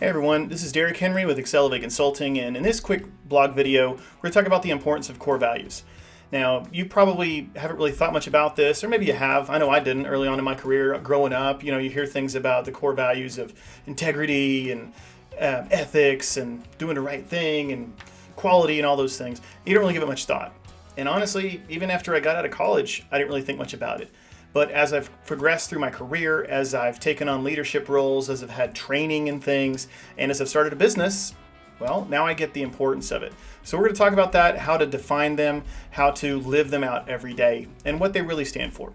Hey everyone, this is Derrick Henry with Accelerate Consulting, and in this quick blog video, we're going to talk about the importance of core values. Now, you probably haven't really thought much about this, or maybe you have. I know I didn't early on in my career growing up. You hear things about the core values of integrity and ethics and doing the right thing and quality and all those things. You don't really give it much thought. And honestly, even after I got out of college, I didn't really think much about it. But as I've progressed through my career, as I've taken on leadership roles, as I've had training and things, and as I've started a business, well, now I get the importance of it. So we're going to talk about that, how to define them, how to live them out every day, and what they really stand for.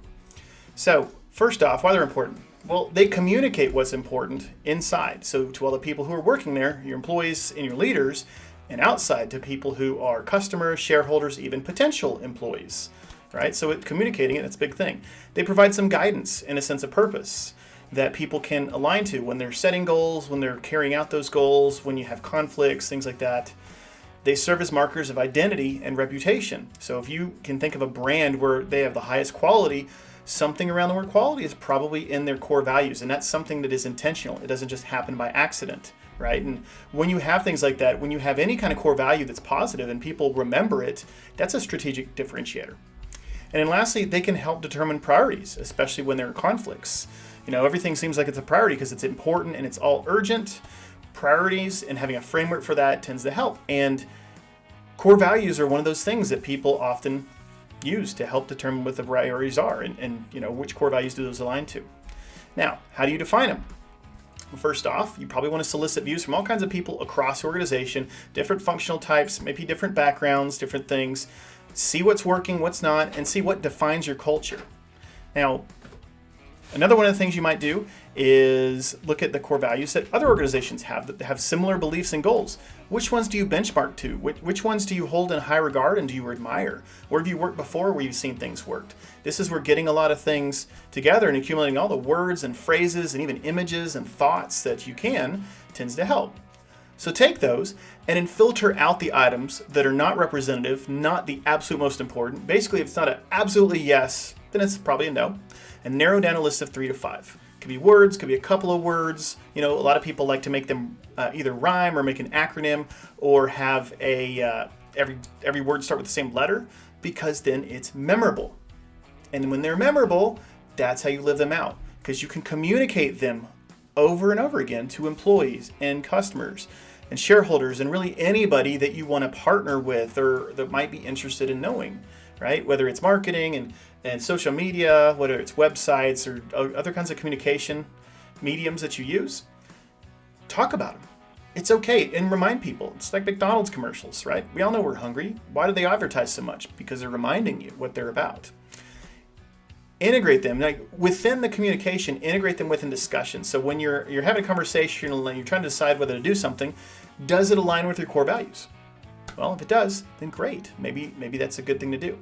So first off, why they're important? Well, they communicate what's important inside. So to all the people who are working there, your employees and your leaders, and outside to people who are customers, shareholders, even potential employees. Right? So communicating it, that's a big thing. They provide some guidance and a sense of purpose that people can align to when they're setting goals, when they're carrying out those goals, when you have conflicts, things like that. They serve as markers of identity and reputation. So if you can think of a brand where they have the highest quality, something around the word quality is probably in their core values, and that's something that is intentional. It doesn't just happen by accident, right? And when you have things like that, when you have any kind of core value that's positive and people remember it, that's a strategic differentiator. And then lastly, they can help determine priorities, especially when there are conflicts. Everything seems like it's a priority because it's important and it's all urgent. Priorities and having a framework for that tends to help. And core values are one of those things that people often use to help determine what the priorities are and which core values do those align to. Now, how do you define them? Well, first off, you probably want to solicit views from all kinds of people across the organization, different functional types, maybe different backgrounds, different things. See what's working, what's not, and see what defines your culture. Now, another one of the things you might do is look at the core values that other organizations have that have similar beliefs and goals. Which ones do you benchmark to? Which ones do you hold in high regard and do you admire? Where have you worked before where you've seen things worked? This is where getting a lot of things together and accumulating all the words and phrases and even images and thoughts that you can tends to help. So take those and then filter out the items that are not representative, not the absolute most important. Basically, if it's not an absolutely yes, then it's probably a no. And narrow down a list of 3 to 5. Could be words, could be a couple of words. A lot of people like to make them either rhyme or make an acronym or have every word start with the same letter because then it's memorable. And when they're memorable, that's how you live them out because you can communicate them over and over again to employees and customers and shareholders and really anybody that you want to partner with or that might be interested in knowing, right? Whether it's marketing and social media, whether it's websites or other kinds of communication mediums that you use, talk about them. It's okay. And remind people. It's like McDonald's commercials, right? We all know we're hungry. Why do they advertise so much? Because they're reminding you what they're about. Integrate them within the communication. Integrate them within discussion. So when you're having a conversation and you're trying to decide whether to do something, does it align with your core values? Well, if it does, then great. Maybe that's a good thing to do.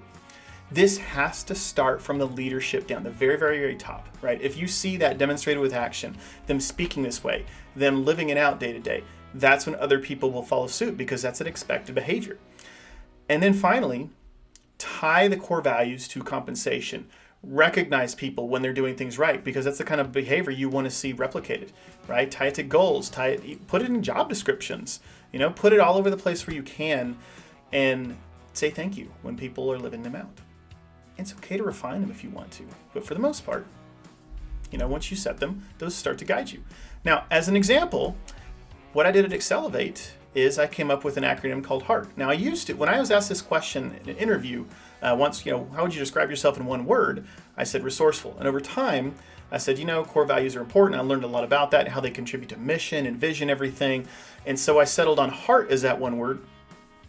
This has to start from the leadership down, the very, very, very top, right? If you see that demonstrated with action, them speaking this way, them living it out day to day, that's when other people will follow suit because that's an expected behavior. And then finally, tie the core values to compensation. Recognize people when they're doing things right because that's the kind of behavior you want to see replicated, right? Tie it to goals, put it in job descriptions, put it all over the place where you can and say thank you when people are living them out. It's okay to refine them if you want to, but for the most part, once you set them, those start to guide you. Now, as an example, what I did at Accelerate is I came up with an acronym called HEART. Now I used to, when I was asked this question in an interview once, how would you describe yourself in one word? I said resourceful. And over time, I said, core values are important. I learned a lot about that and how they contribute to mission and vision, everything. And so I settled on HEART as that one word.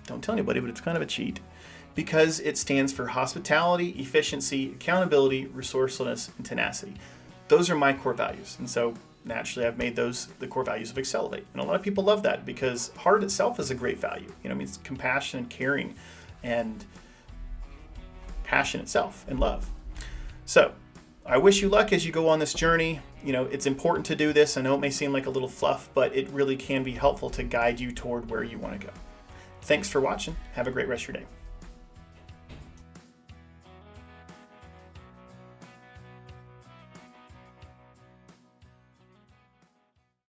Don't tell anybody, but it's kind of a cheat because it stands for hospitality, efficiency, accountability, resourcefulness, and tenacity. Those are my core values. And so naturally, I've made those the core values of Accelerate. And a lot of people love that because heart itself is a great value. It means compassion and caring and passion itself and love. So I wish you luck as you go on this journey. It's important to do this. I know it may seem like a little fluff, but it really can be helpful to guide you toward where you want to go. Thanks for watching. Have a great rest of your day.